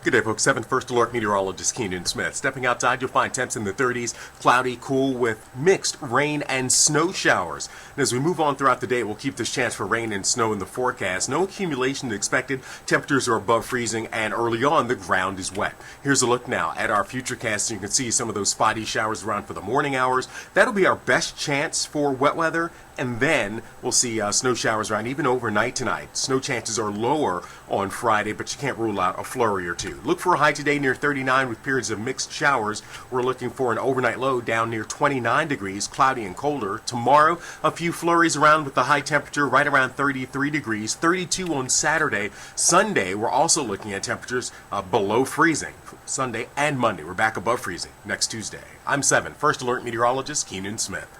Good day, folks. 7 First Alert Meteorologist Keenan Smith. Stepping outside, you'll find temps in the 30s, cloudy, cool with mixed rain and snow showers. And as we move on throughout the day, we'll keep this chance for rain and snow in the forecast. No accumulation expected. Temperatures are above freezing, and early on, the ground is wet. Here's a look now at our futurecast. You can see some of those spotty showers around for the morning hours. That'll be our best chance for wet weather. And then we'll see snow showers around even overnight tonight. Snow chances are lower on Friday, but you can't rule out a flurry or two. Look for a high today near 39 with periods of mixed showers. We're looking for an overnight low down near 29 degrees, cloudy and colder. Tomorrow, a few flurries around with the high temperature right around 33 degrees, 32 on Saturday. Sunday, we're also looking at temperatures below freezing. Sunday and Monday, we're back above freezing next Tuesday. I'm 7 First Alert Meteorologist Keenan Smith.